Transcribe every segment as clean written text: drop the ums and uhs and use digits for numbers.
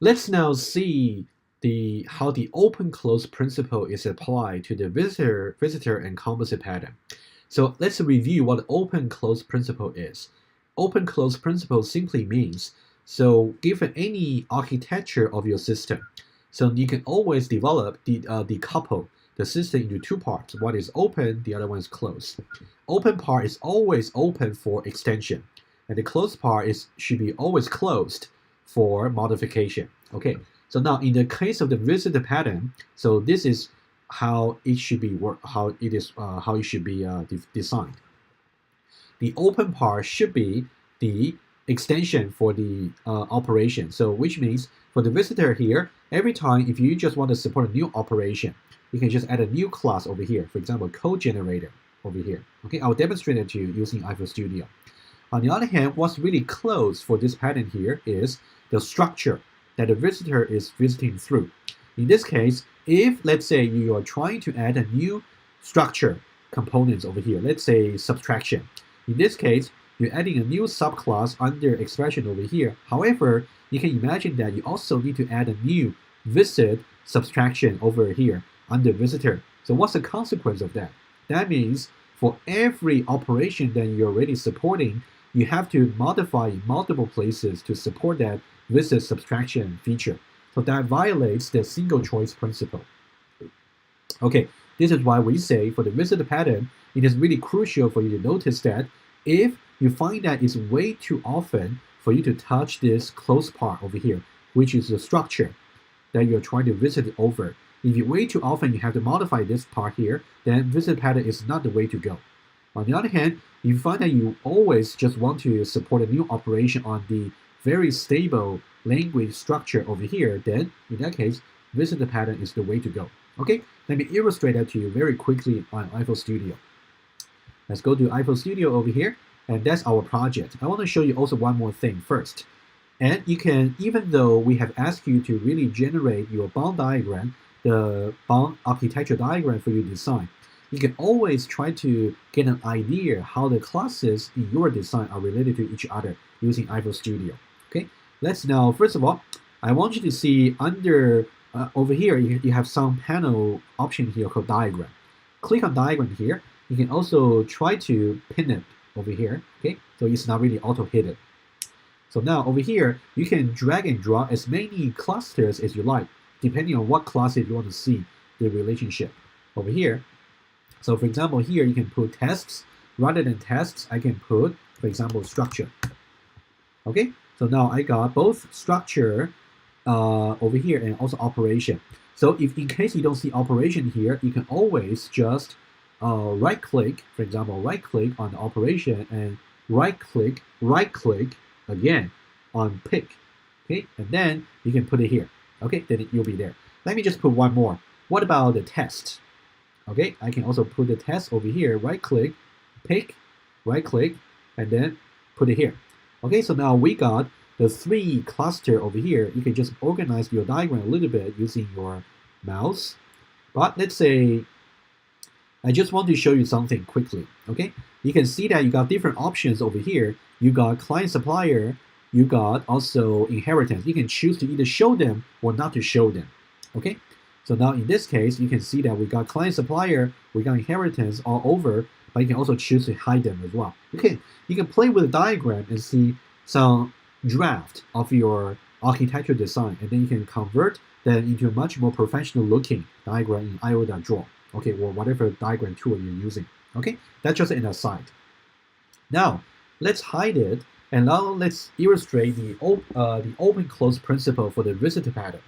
Let's now see how the open-close principle is applied to the visitor and composite pattern. So let's review what open-close principle is. Open-close principle simply means, so given any architecture of your system, so you can always develop decouple the system into two parts. One is open, the other one is closed. Open part is always open for extension, and the closed part should be always closed for modification. Okay, so now in the case of the visitor pattern, so this is how it should be how it should be designed. The open part should be the extension for the operation. So which means for the visitor here, every time if you just want to support a new operation, you can just add a new class over here. For example, code generator over here. Okay, I'll demonstrate it to you using iFlow Studio. On the other hand, what's really close for this pattern here is the structure that the visitor is visiting through. In this case, if let's say you are trying to add a new structure components over here, let's say subtraction. In this case, you're adding a new subclass under expression over here. However, you can imagine that you also need to add a new visit subtraction over here under visitor. So what's the consequence of that? That means for every operation that you're already supporting, you have to modify in multiple places to support that visit subtraction feature. So that violates the single choice principle. Okay, this is why we say for the visitor pattern, it is really crucial for you to notice that if you find that it's way too often for you to touch this closed part over here, which is the structure that you're trying to visit over. If you way too often you have to modify this part here, then visit pattern is not the way to go. On the other hand, if you find that you always just want to support a new operation on the very stable language structure over here, then in that case, visitor pattern is the way to go. Okay, let me illustrate that to you very quickly on iFlow Studio. Let's go to iFlow Studio over here, and that's our project. I want to show you also one more thing first. And you can, even though we have asked you to really generate your bound diagram, the bound architecture diagram for your design, you can always try to get an idea how the classes in your design are related to each other using iFlow Studio. Okay, let's now, first of all, I want you to see under over here, you have some panel option here called diagram. Click on diagram here. You can also try to pin it over here. Okay, so it's not really auto hidden. So now over here, you can drag and drop as many clusters as you like, depending on what classes you want to see the relationship over here. So for example, here you can put tests. Rather than tests, I can put, for example, structure. Okay, so now I got both structure over here and also operation. So if in case you don't see operation here, you can always just right click, for example, right click on the operation and right click again on pick. Okay, and then you can put it here. Okay, then you'll be there. Let me just put one more. What about the test? Okay, I can also put the test over here, right click, pick, right click, and then put it here. Okay, so now we got the three cluster over here. You can just organize your diagram a little bit using your mouse. But let's say I just want to show you something quickly. Okay, you can see that you got different options over here. You got client supplier, you got also inheritance. You can choose to either show them or not to show them. Okay, so now in this case, you can see that we got client supplier, we got inheritance all over, but you can also choose to hide them as well. Okay, you can play with the diagram and see some draft of your architecture design, and then you can convert that into a much more professional looking diagram in io.draw. Okay, or whatever diagram tool you're using. Okay, that's just an aside. Now, let's hide it, and now let's illustrate the open-close principle for the visitor pattern.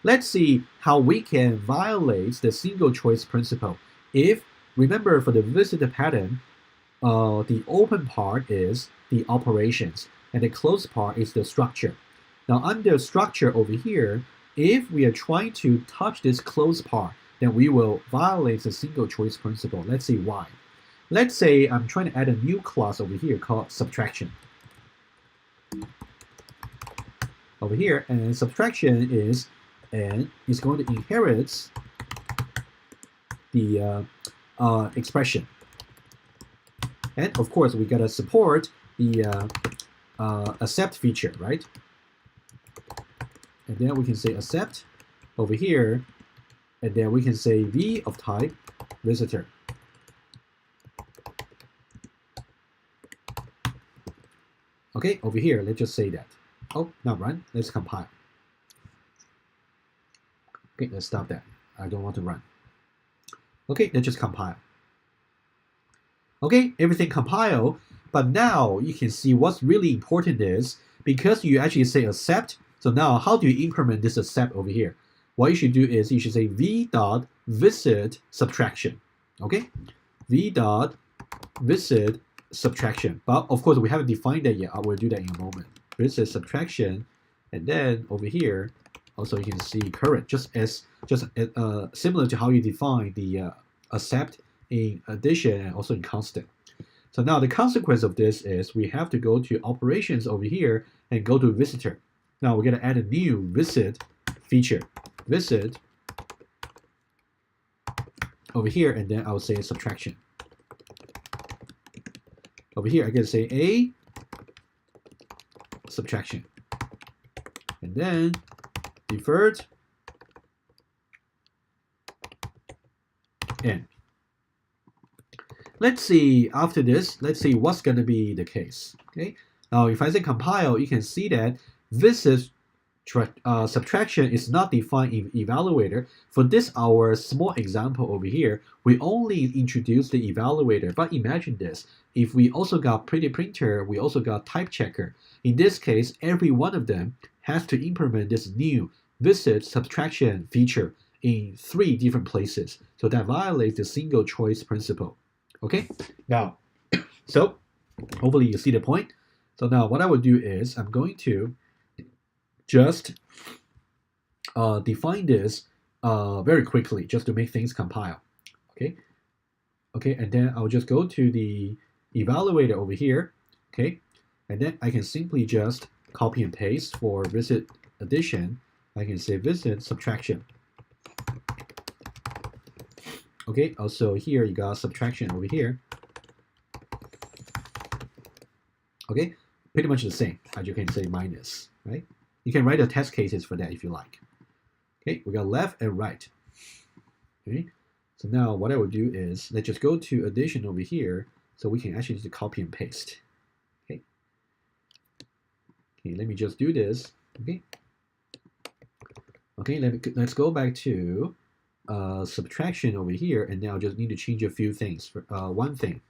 Let's see how we can violate the single choice principle. If, remember for the visitor pattern, the open part is the operations, and the closed part is the structure. Now under structure over here, if we are trying to touch this closed part, then we will violate the single choice principle. Let's see why. Let's say I'm trying to add a new class over here called subtraction. Over here, and subtraction is, and it's going to inherit the expression. And of course, we gotta support the accept feature, right? and then we can say accept over here, and then we can say v of type visitor. Okay, over here, let's just say that. Oh, not run. Let's compile. Okay, let's stop that. I don't want to run. Okay, let's just compile. Okay, everything compile, but now you can see what's really important is because you actually say accept. So now, how do you increment this accept over here? What you should do is you should say v dot visit subtraction. Okay, v dot visit subtraction. But of course, we haven't defined that yet. I will do that in a moment. Visit subtraction, and then over here, also you can see current, just similar to how you define the accept in addition and also in constant. So now the consequence of this is we have to go to operations over here and go to visitor. Now we're going to add a new visit feature. Visit over here, and then I'll say subtraction. Over here, I can say a subtraction. And then deferred n. Let's see after this, let's see what's going to be the case. Okay. Now, if I say compile, you can see that visit subtraction is not defined in evaluator. For this, our small example over here, we only introduced the evaluator. But imagine this, if we also got pretty printer, we also got type checker. In this case, every one of them has to implement this new visit subtraction feature in 3 different places. So that violates the single choice principle. Okay, now, so hopefully you see the point. So now what I will do is I'm going to just define this very quickly just to make things compile. Okay, and then I'll just go to the evaluator over here. Okay, and then I can simply just copy and paste for visit addition. I can say visit subtraction. Okay, also here you got subtraction over here. Okay, pretty much the same as you can say minus, right? You can write the test cases for that if you like. Okay, we got left and right. Okay, so now what I will do is let's just go to addition over here so we can actually just copy and paste. Okay, let me just do this. Okay, let's go back to subtraction over here, and now I just need to change a few things. One thing,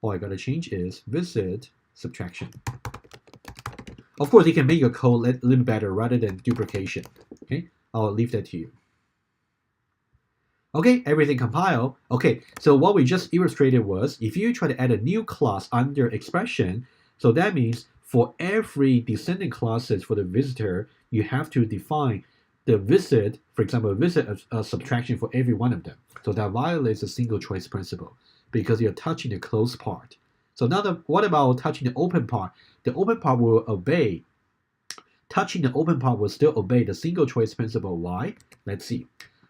all I gotta change is visit subtraction. Of course, you can make your code a little better rather than duplication. Okay, I'll leave that to you. Okay, everything compile. Okay, so what we just illustrated was if you try to add a new class under expression, so that means for every descendant classes for the visitor, you have to define the visit, for example, visit a subtraction for every one of them. So that violates the single choice principle because you're touching the closed part. So now what about touching the open part? The open part will obey. Touching the open part will still obey the single choice principle. Why? Let's see.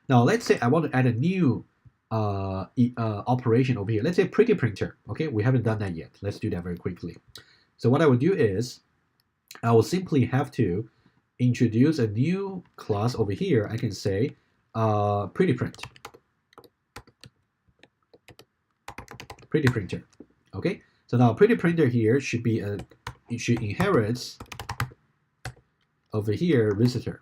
Now let's say I want to add a new operation over here. Let's say pretty printer. Okay, we haven't done that yet. Let's do that very quickly. So what I will do is I will simply have to introduce a new class over here. I can say pretty print. Pretty printer. Okay, so now pretty printer here should be it should inherit over here visitor.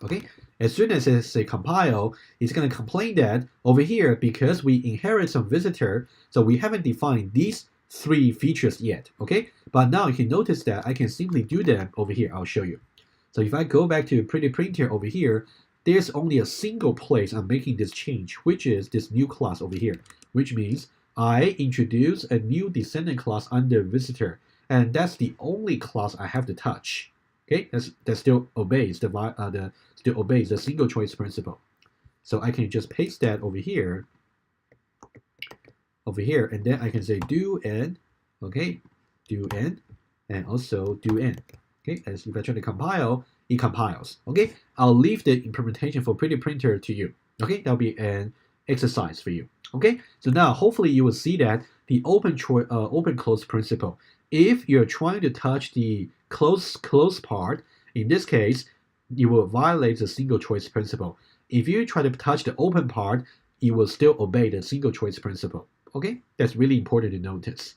Okay, as soon as it say compile, it's going to complain that over here because we inherit some visitor, so we haven't defined these 3 features yet. Okay, but now you can notice that I can simply do them over here. I'll show you. So if I go back to pretty printer over here, there's only a single place I'm making this change, which is this new class over here, which means I introduce a new descendant class under visitor, and that's the only class I have to touch. Okay, that still obeys the single choice principle. So I can just paste that over here, and then I can say do n, okay, do n, and also do n. Okay, as if I try to compile, it compiles. Okay, I'll leave the implementation for pretty printer to you. Okay, that'll be an exercise for you. Okay, so now hopefully you will see that the open close principle If you're trying to touch the close part, in this case, you will violate the single choice principle. If you try to touch the open part, you will still obey the single choice principle. Okay, that's really important to notice.